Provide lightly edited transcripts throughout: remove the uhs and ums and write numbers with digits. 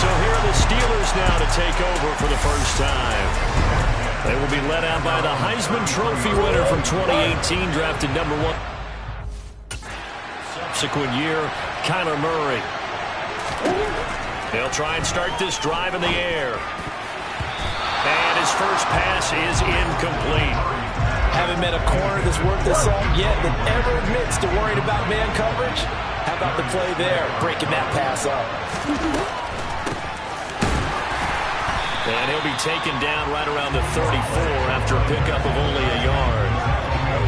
So here are the Steelers now to take over for the first time. They will be led out by the Heisman Trophy winner from 2018, drafted #1. Subsequent year, Kyler Murray. They'll try and start this drive in the air. And his first pass is incomplete. Haven't met a corner that's worked this salt yet that ever admits to worrying about man coverage. How about the play there, breaking that pass up. And he'll be taken down right around the 34 after a pickup of only a yard.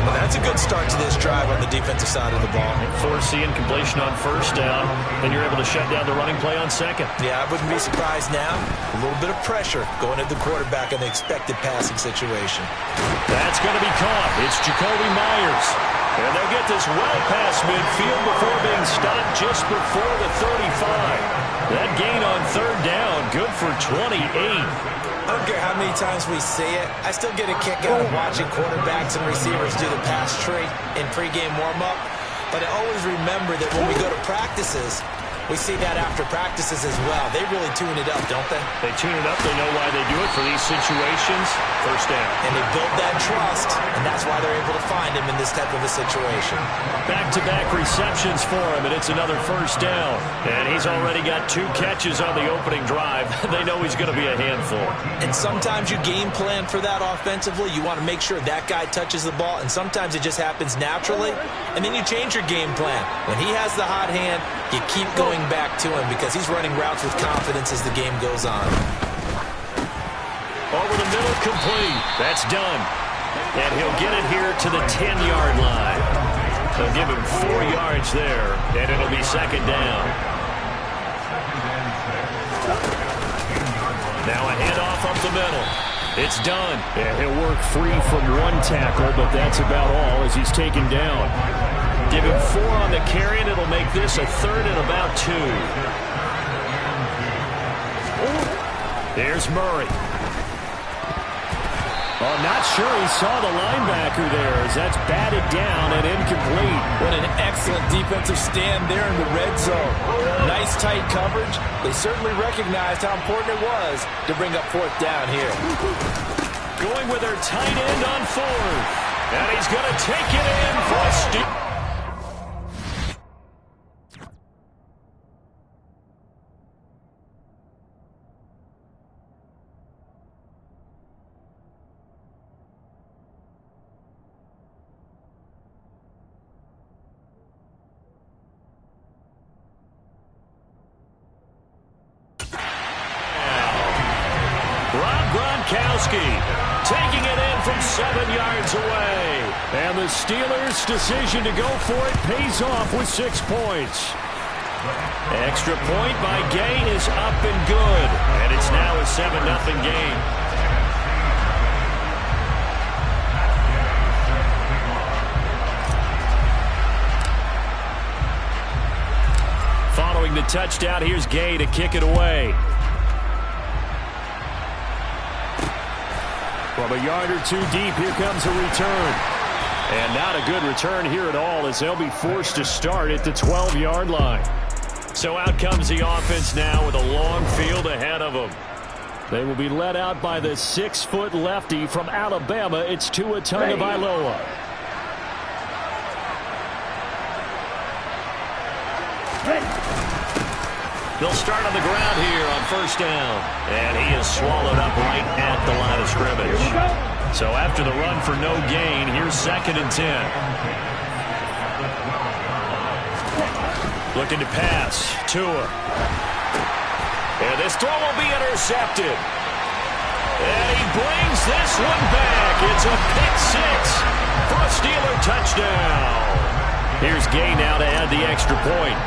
Well, that's a good start to this drive on the defensive side of the ball. Forcing incompletion on first down, then you're able to shut down the running play on second. Yeah, I wouldn't be surprised now. A little bit of pressure going at the quarterback in the expected passing situation. That's going to be caught. It's Jacoby Myers. And they'll get this well past midfield before being stopped just before the 35. That gain on third down, good for 28. I don't care how many times we see it. I still get a kick out of watching quarterbacks and receivers do the pass tree in pregame warm-up. But I always remember that when we go to practices, we see that after practices as well. They really tune it up, don't they? They tune it up. They know why they do it for these situations. First down. And they build that trust, and that's why they're able to find him in this type of a situation. Back-to-back receptions for him, and it's another first down. And he's already got 2 catches on the opening drive. They know he's going to be a handful. And sometimes you game plan for that offensively. You want to make sure that guy touches the ball, and sometimes it just happens naturally. And then you change your game plan. When he has the hot hand, you keep going back to him because he's running routes with confidence as the game goes on. Over the middle, complete. That's done. And he'll get it here to the 10-yard line. They'll give him 4 yards there, and it'll be second down. Now a handoff up the middle. It's done. And he'll work free from 1 tackle, but that's about all as he's taken down. Give him 4 on the carry, and it'll make this a 3rd and about 2. There's Murray. Oh, not sure he saw the linebacker there as that's batted down and incomplete. What an excellent defensive stand there in the red zone. Nice tight coverage. They certainly recognized how important it was to bring up 4th down here. Going with their tight end on 4th. And he's going to take it in for a steal. Taking it in from 7 yards away. And the Steelers' decision to go for it pays off with 6 points. Extra point by Gay is up and good. And it's now a 7-0 game. Following the touchdown, here's Gay to kick it away. From a yard or 2 deep, here comes a return. And not a good return here at all as they'll be forced to start at the 12-yard line. So out comes the offense now with a long field ahead of them. They will be led out by the 6-foot lefty from Alabama. It's Tua Tagovailoa. They'll start on the ground here on first down. And he is swallowed up right at the line of scrimmage. So after the run for no gain, here's 2nd and 10. Looking to pass. Tua. And this throw will be intercepted. And he brings this one back. It's a pick 6 for a Steeler touchdown. Here's Gay now to add the extra point.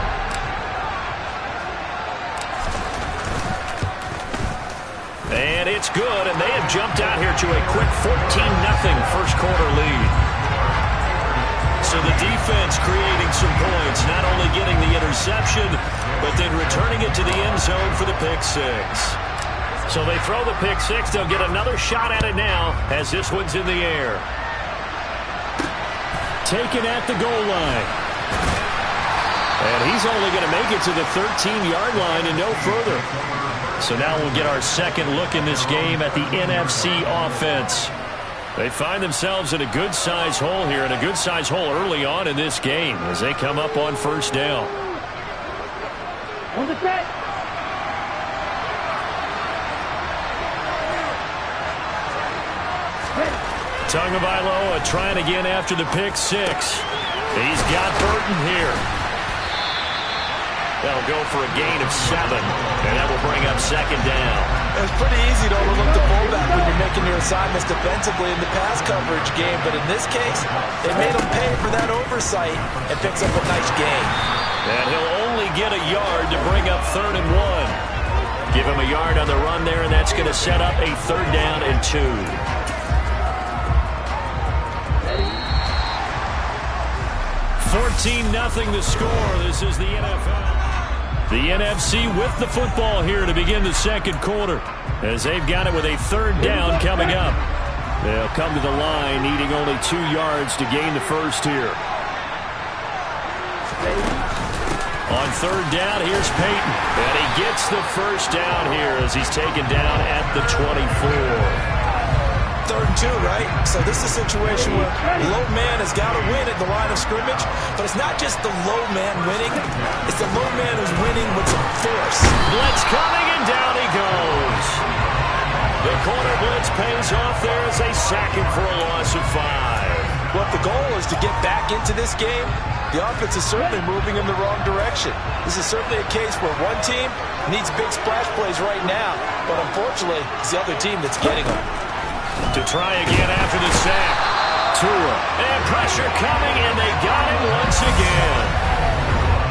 And it's good, and they have jumped out here to a quick 14-0 first quarter lead. So the defense creating some points, not only getting the interception, but then returning it to the end zone for the pick 6. So they throw the pick 6. They'll get another shot at it now as this one's in the air. Taken at the goal line. And he's only going to make it to the 13-yard line and no further. So now we'll get our second look in this game at the NFC offense. They find themselves in a good-sized hole here, and a good-sized hole early on in this game as they come up on first down. On the set. Tagovailoa trying again after the pick six. He's got Burton here. That'll go for a gain of 7, and that will bring up second down. It's pretty easy to overlook the fullback when you're making your assignments defensively in the pass coverage game, but in this case, they made him pay for that oversight and picks up a nice gain. And he'll only get a yard to bring up 3rd and 1. Give him a yard on the run there, and that's going to set up a 3rd down and 2. 14-0 the score. This is the NFL. The NFC with the football here to begin the second quarter as they've got it with a 3rd down coming up. They'll come to the line needing only 2 yards to gain the first here. On 3rd down, here's Peyton. And he gets the first down here as he's taken down at the 24. 3rd and 2, right? So this is a situation where low man has got to win at the line of scrimmage, but it's not just the low man winning, it's the low man who's winning with some force. Blitz coming, and down he goes. The corner blitz pays off there as they sack him for a loss of 5. Well, if the goal is to get back into this game, the offense is certainly moving in the wrong direction. This is certainly a case where one team needs big splash plays right now, but unfortunately, it's the other team that's getting them. To try again after the sack. Tua. And pressure coming, and they got him once again.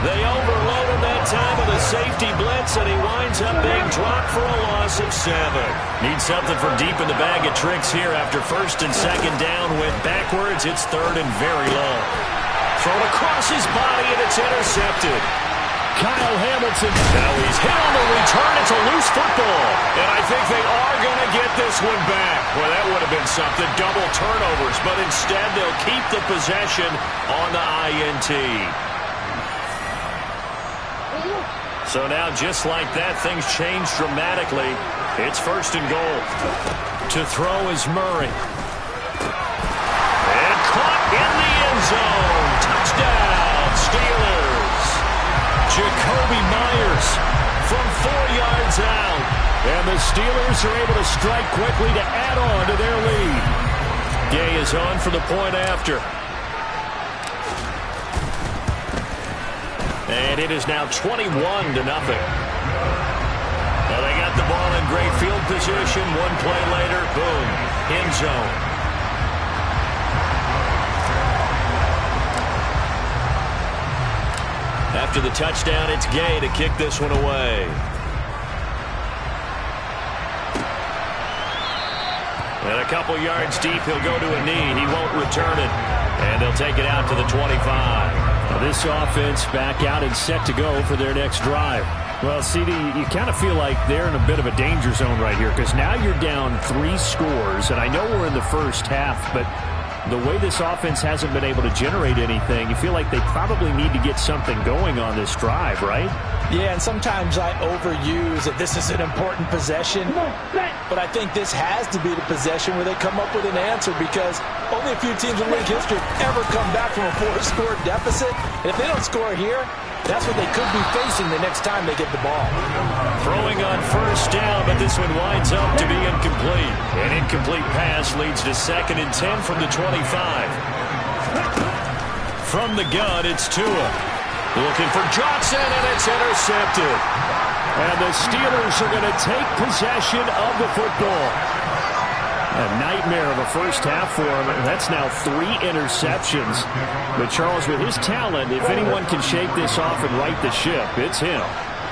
They overload him that time with a safety blitz, and he winds up being dropped for a loss of 7. Needs something from deep in the bag of tricks here after 1st and 2nd down. Went backwards. It's 3rd and very long. Thrown across his body, and it's intercepted. Kyle Hamilton. Now he's hit on the return. It's a loose football. And I think they are going to get this one back. Well, that would have been something. Double turnovers. But instead, they'll keep the possession on the INT. So now, just like that, things change dramatically. It's 1st and goal. To throw is Murray. And caught in the end zone. Touchdown, Steelers. Jacoby Myers from 4 yards out. And the Steelers are able to strike quickly to add on to their lead. Gay is on for the point after. And it is now 21-0. Now they got the ball in great field position. One play later, boom, end zone. After the touchdown, it's Gay to kick this one away. And a couple yards deep, he'll go to a knee. He won't return it. And they'll take it out to the 25. Now this offense back out and set to go for their next drive. Well, CD, you kind of feel like they're in a bit of a danger zone right here because now you're down 3 scores. And I know we're in the first half, but the way this offense hasn't been able to generate anything, you feel like they probably need to get something going on this drive, right? Yeah, and sometimes I overuse that this is an important possession, but I think this has to be the possession where they come up with an answer because only a few teams in league history have ever come back from a 4-score deficit. And if they don't score here, that's what they could be facing the next time they get the ball. Throwing on 1st down, but this one winds up to be incomplete. An incomplete pass leads to 2nd and 10 from the 25. From the gun, it's Tua. Looking for Johnson, and it's intercepted. And the Steelers are going to take possession of the football. A nightmare of a first half for him. That's now 3 interceptions. But Charles, with his talent, if anyone can shake this off and right the ship, it's him.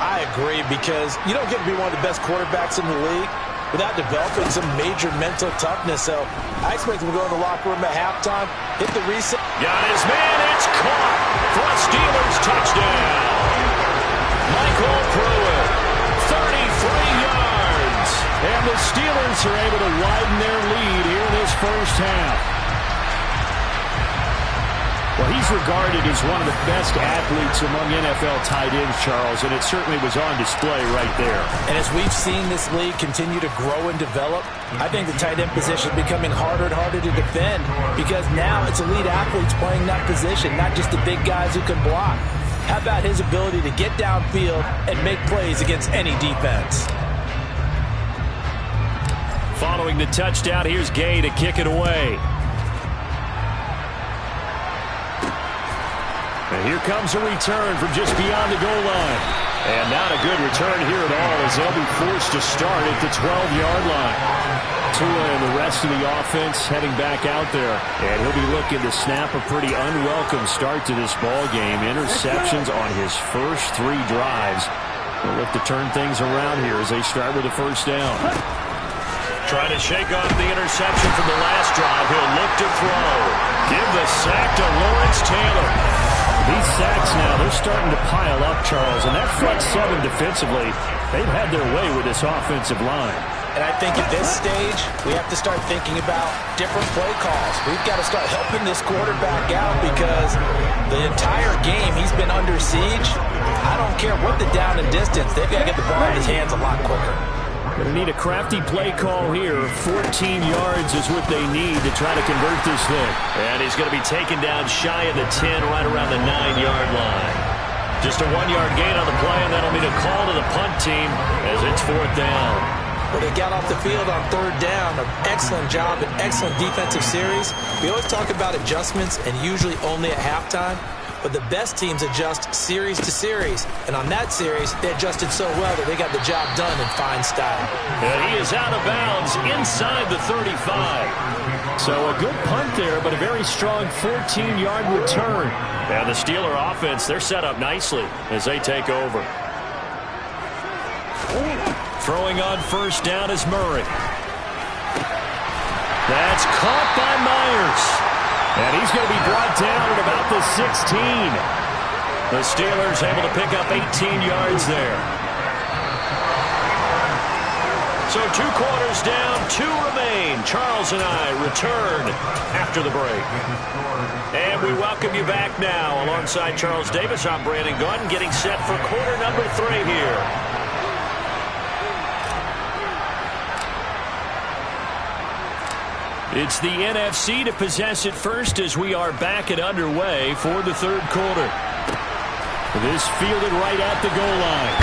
I agree because you don't get to be one of the best quarterbacks in the league without developing some major mental toughness. So I expect him to go in the locker room at halftime, hit the reset. Got his man, it's caught for a Steelers touchdown. Michael Pruitt, 33 yards. And the Steelers are able to widen their lead here in this first half. Well, he's regarded as one of the best athletes among NFL tight ends, Charles, and it certainly was on display right there. And as we've seen this league continue to grow and develop, I think the tight end position is becoming harder and harder to defend because now it's elite athletes playing that position, not just the big guys who can block. How about his ability to get downfield and make plays against any defense? Following the touchdown, here's Gay to kick it away. And here comes a return from just beyond the goal line. And not a good return here at all as they'll be forced to start at the 12-yard line. Tua and the rest of the offense heading back out there. And he'll be looking to snap a pretty unwelcome start to this ball game. Interceptions on his first 3 drives. They'll look to turn things around here as they start with a first down. Trying to shake off the interception from the last drive. He'll look to throw. Give the sack to Lawrence Taylor. These sacks now, they're starting to pile up, Charles. And that front 7 defensively, they've had their way with this offensive line. And I think at this stage, we have to start thinking about different play calls. We've got to start helping this quarterback out because the entire game he's been under siege. I don't care what the down and distance. They've got to get the ball in his hands a lot quicker. Going to need a crafty play call here. 14 yards is what they need to try to convert this thing. And he's going to be taken down shy of the 10, right around the 9-yard line. Just a 1-yard gain on the play, and that'll mean a call to the punt team as it's 4th down. Well, they got off the field on 3rd down. An excellent job, an excellent defensive series. We always talk about adjustments and usually only at halftime. But the best teams adjust series to series. And on that series, they adjusted so well that they got the job done in fine style. And he is out of bounds inside the 35. So a good punt there, but a very strong 14-yard return. And the Steeler offense, they're set up nicely as they take over. Throwing on first down is Murray. That's caught by Myers. And he's going to be brought down at about the 16. The Steelers able to pick up 18 yards there. So 2 quarters down, 2 remain. Charles and I return after the break. And we welcome you back now. Alongside Charles Davis, I'm Brandon Gunn, getting set for quarter number 3 here. It's the NFC to possess it first as we are back and underway for the 3rd quarter. This fielded right at the goal line.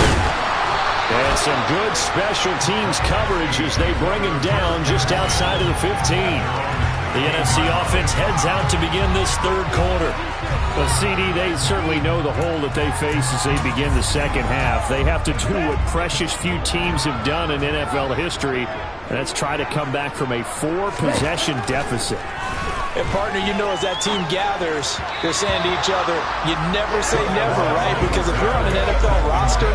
And some good special teams coverage as they bring him down just outside of the 15. The NFC offense heads out to begin this 3rd quarter. Well, CD, they certainly know the hole that they face as they begin the 2nd half. They have to do what precious few teams have done in NFL history. That's try to come back from a 4-possession deficit. And, partner, you know as that team gathers, they're saying to each other, you never say never, right? Because if you're on an NFL roster,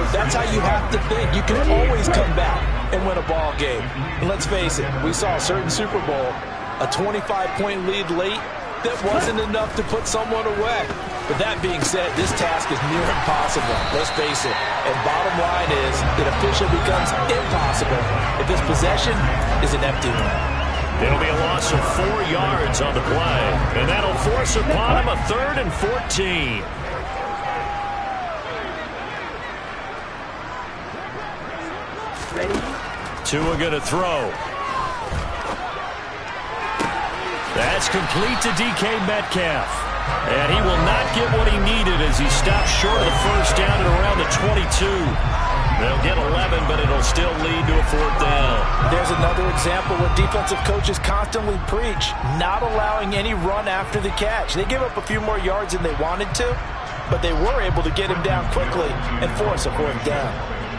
that's how you have to think. You can always come back and win a ball game. And let's face it, we saw a certain Super Bowl, a 25-point lead late, that wasn't enough to put someone away. But that being said, this task is near impossible. Let's face it. And bottom line is, it officially becomes impossible if this possession is an empty one. It'll be a loss of 4 yards on the play. And that'll force upon him a 3rd and 14. Tua going to throw. That's complete to DK Metcalf. And he will not get what he needed as he stops short of the first down at around the 22. They'll get 11, but it'll still lead to a 4th down. There's another example where defensive coaches constantly preach not allowing any run after the catch. They gave up a few more yards than they wanted to, but they were able to get him down quickly and force a 4th down.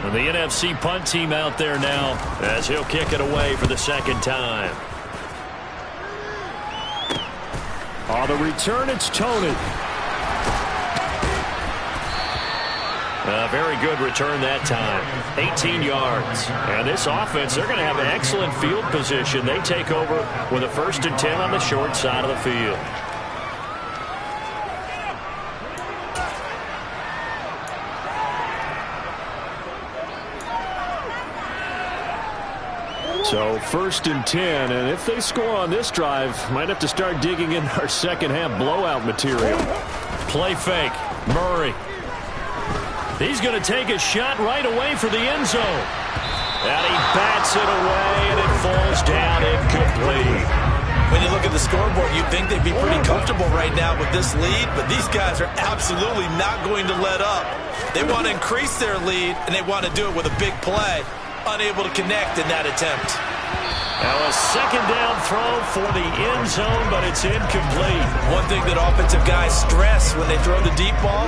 And the NFC punt team out there now as he'll kick it away for the 2nd time. On the return, it's Tony. A very good return that time. 18 yards. And this offense, they're going to have an excellent field position. They take over with a 1st and 10 on the short side of the field. So 1st and 10, and if they score on this drive, might have to start digging in our second half blowout material. Play fake. Murray. He's going to take a shot right away for the end zone. And he bats it away, and it falls down incomplete. When you look at the scoreboard, you'd think they'd be pretty comfortable right now with this lead, but these guys are absolutely not going to let up. They want to increase their lead, and they want to do it with a big play. Unable to connect in that attempt. Now a second down throw for the end zone, but it's incomplete. One thing that offensive guys stress when they throw the deep ball,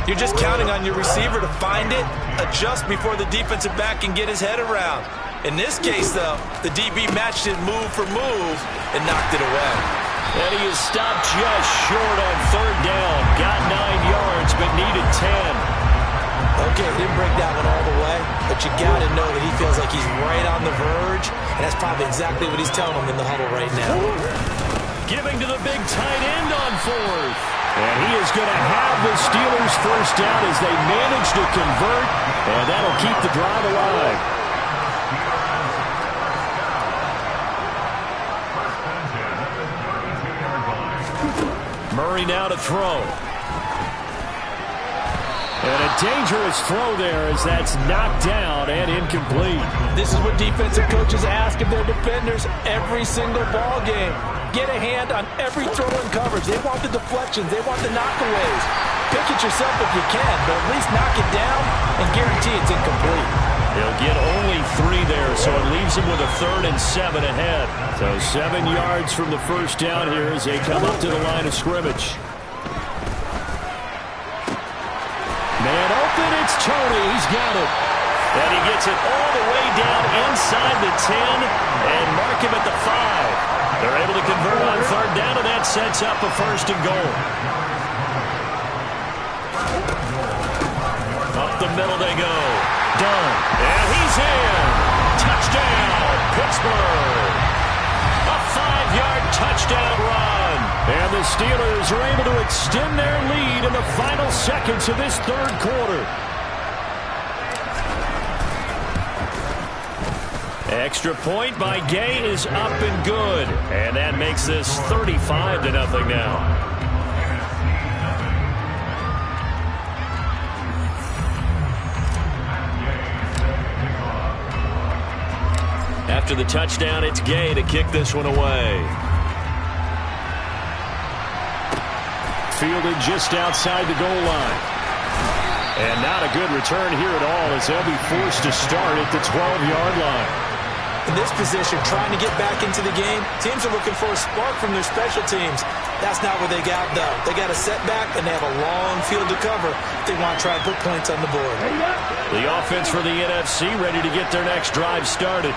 you're just counting on your receiver to find it, adjust before the defensive back can get his head around. In this case, though, the DB matched it move for move and knocked it away. And he is stopped just short on 3rd down. Got 9 yards, but needed 10. Okay, didn't break that one all the way, but you got to know that he feels like he's right on the verge, and that's probably exactly what he's telling them in the huddle right now. Giving to the big tight end on 4th. And he is going to have the Steelers 1st down as they manage to convert, and that'll keep the drive alive. Murray now to throw. And a dangerous throw there as that's knocked down and incomplete. This is what defensive coaches ask of their defenders every single ball game. Get a hand on every throw in coverage. They want the deflections. They want the knockaways. Pick it yourself if you can, but at least knock it down and guarantee it's incomplete. He'll get only 3 there, so it leaves him with a 3rd and 7 ahead. So 7 yards from the 1st down here as they come up to the line of scrimmage. Man open, it's Tony. He's got it. And he gets it all the way down inside the 10 and mark him at the 5. They're able to convert on 3rd down, and that sets up a 1st and goal. Up the middle they go. Done. And he's in. Touchdown, Pittsburgh. A 5-yard touchdown run. And the Steelers are able to extend their lead in the final seconds of this 3rd quarter. Extra point by Gay is up and good. And that makes this 35-0 now. After the touchdown, it's Gay to kick this one away. Fielded just outside the goal line. And not a good return here at all as they'll be forced to start at the 12-yard line. In this position, trying to get back into the game, teams are looking for a spark from their special teams. That's not what they got, though. They got a setback, and they have a long field to cover if they want to try and put points on the board. The offense for the NFC ready to get their next drive started.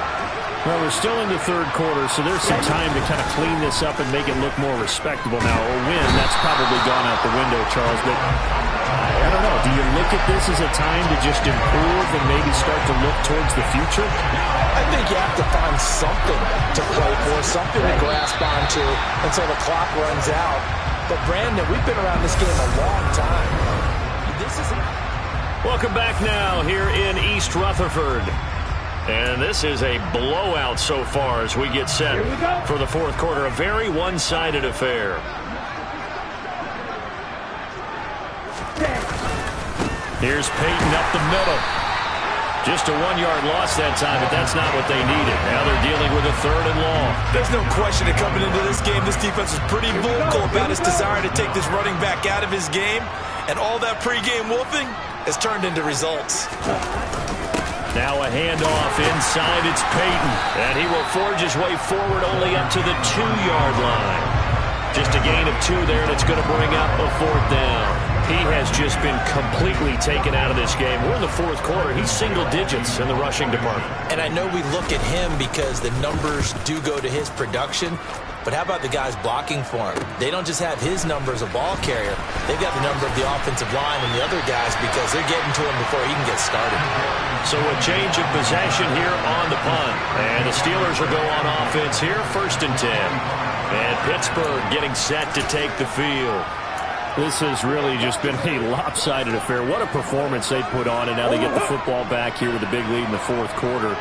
Well, we're still in the 3rd quarter, so there's some time to kind of clean this up and make it look more respectable. Now, a win, that's probably gone out the window, Charles, but I don't know. Do you look at this as a time to just improve and maybe start to look towards the future? I think you have to find something to play for, something to grasp onto until the clock runs out. But, Brandon, we've been around this game a long time. Welcome back now here in East Rutherford. And this is a blowout so far as we get set for the 4th quarter. A very one-sided affair. Here's Peyton up the middle. Just a 1-yard loss that time, but that's not what they needed. Now they're dealing with a 3rd and long. There's no question that coming into this game, this defense is pretty vocal about his desire to take this running back out of his game. And all that pregame wolfing has turned into results. Now a handoff inside, it's Peyton. And he will forge his way forward only up to the 2-yard line. Just a gain of 2 there, and it's going to bring up a 4th down. He has just been completely taken out of this game. We're in the 4th quarter. He's single digits in the rushing department. And I know we look at him because the numbers do go to his production. But how about the guys blocking for him? They don't just have his number as a ball carrier. They've got the number of the offensive line and the other guys because they're getting to him before he can get started. So a change of possession here on the punt. And the Steelers will go on offense here, 1st and 10. And Pittsburgh getting set to take the field. This has really just been a lopsided affair. What a performance they put on, and now they get the football back here with a big lead in the 4th quarter.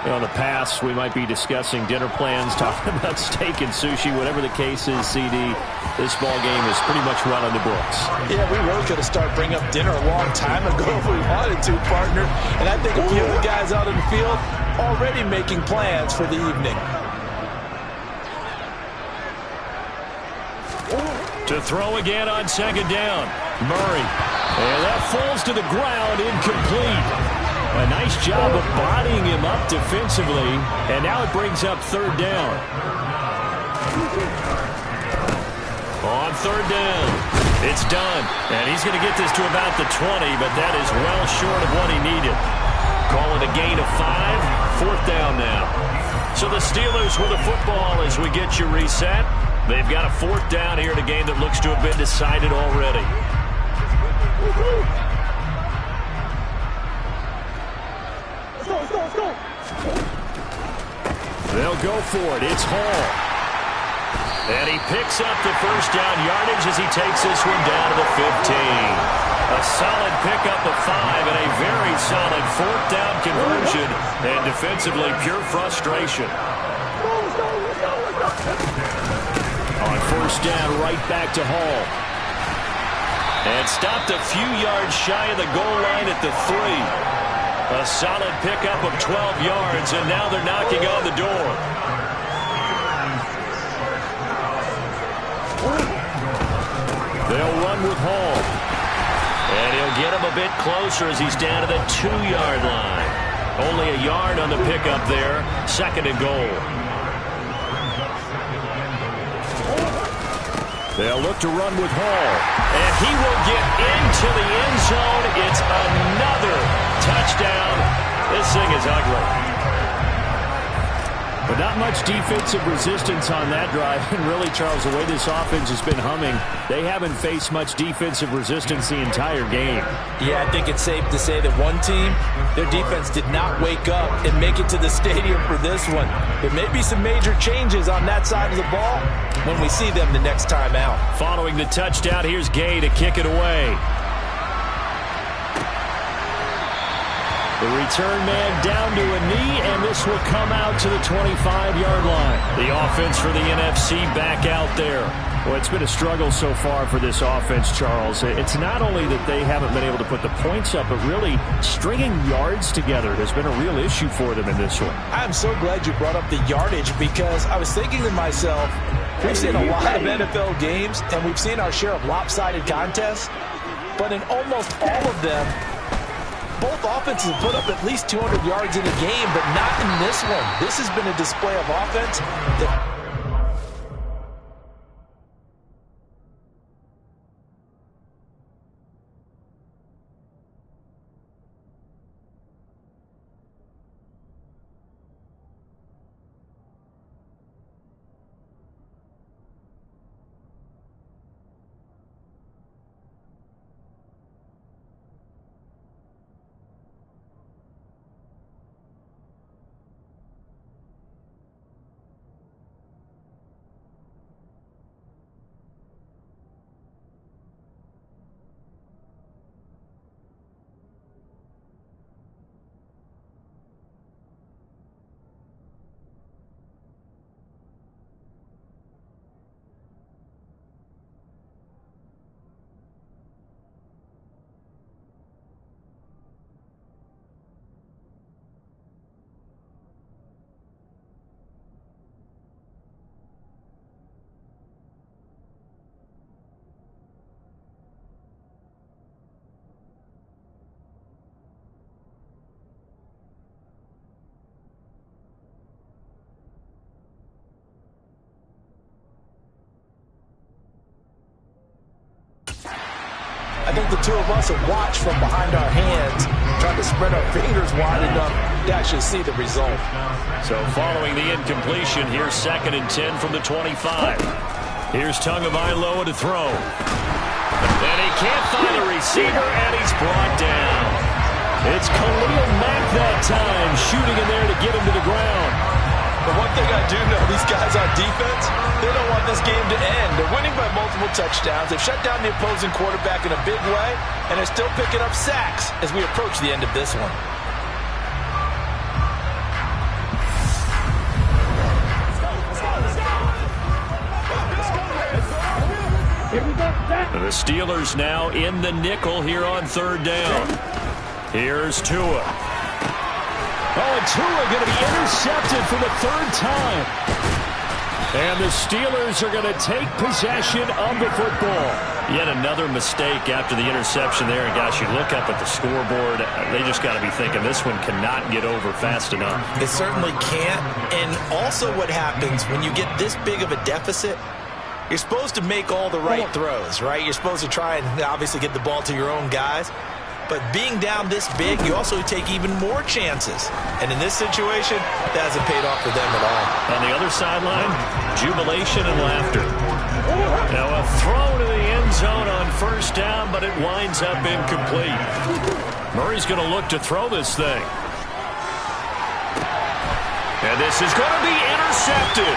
In the past, we might be discussing dinner plans, talking about steak and sushi, whatever the case is, CD. This ball game is pretty much run on the books. Yeah, we really could have started bringing up dinner a long time ago if we wanted to, partner. And I think a few of the guys out in the field already making plans for the evening. To throw again on second down. Murray. And that falls to the ground, incomplete. A nice job of bodying him up defensively, and now it brings up third down. On third down, it's done, and he's going to get this to about the 20, but that is well short of what he needed. Call it a gain of 5, fourth down now. So the Steelers with the football as we get you reset. They've got a fourth down here in a game that looks to have been decided already. They'll go for it. It's Hall. And he picks up the first down yardage as he takes this one down to the 15. A solid pickup of 5 and a very solid fourth down conversion. And defensively, pure frustration. On first down, right back to Hall. And stopped a few yards shy of the goal line at the 3. A solid pickup of 12 yards, and now they're knocking on the door. They'll run with Hall. And he'll get him a bit closer as he's down to the 2-yard line. Only a yard on the pickup there. Second and goal. They'll look to run with Hall. And he will get into the end zone. It's another touchdown. This thing is ugly. But not much defensive resistance on that drive. And really, Charles, the way this offense has been humming, they haven't faced much defensive resistance the entire game. Yeah, I think it's safe to say that one team, their defense did not wake up and make it to the stadium for this one. There may be some major changes on that side of the ball when we see them the next time out. Following the touchdown, here's Gay to kick it away. The return man down to a knee, and this will come out to the 25-yard line. The offense for the NFC back out there. Well, it's been a struggle so far for this offense, Charles. It's not only that they haven't been able to put the points up, but really stringing yards together has been a real issue for them in this one. I'm so glad you brought up the yardage because I was thinking to myself, we've seen a lot of NFL games, and we've seen our share of lopsided contests, but in almost all of them, both offenses have put up at least 200 yards in a game, but not in this one. This has been a display of offense that... I think the two of us have watched from behind our hands, trying to spread our fingers wide enough to actually see the result. So following the incompletion, here's 2nd and 10 from the 25. Here's Tagovailoa to throw. And he can't find a receiver, and he's brought down. It's Khalil Mack that time, shooting in there to get him to the ground. But one thing I do know, these guys on defense, they don't want this game to end. They're winning by multiple touchdowns. They've shut down the opposing quarterback in a big way, and they're still picking up sacks as we approach the end of this one. Steelers now in the nickel here on third down. Here's Tua. Oh, and Tua going to be intercepted for the third time. And the Steelers are going to take possession of the football. Yet another mistake after the interception there. And, gosh, you look up at the scoreboard. They just got to be thinking this one cannot get over fast enough. It certainly can't. And also what happens when you get this big of a deficit, you're supposed to make all the right throws, right? You're supposed to try and obviously get the ball to your own guys. But being down this big, you also take even more chances. And in this situation, that hasn't paid off for them at all. On the other sideline, jubilation and laughter. Now a throw to the end zone on first down, but it winds up incomplete. Murray's going to look to throw this thing. And this is going to be intercepted.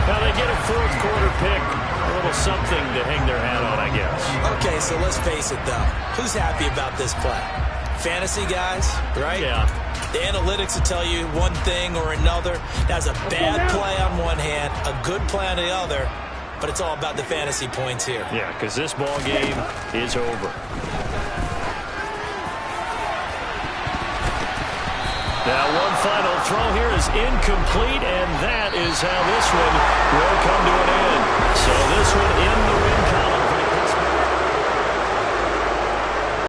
Now they get a fourth quarter pick, a little something to hang their hat on, I guess. Okay, so let's face it, though. Who's happy about this play? Fantasy guys, right? Yeah. The analytics will tell you one thing or another. That's a bad play on one hand, a good play on the other, but it's all about the fantasy points here. Yeah, because this ball game is over. Now one final throw here is incomplete, and that is how this one will come to an end. So this one in the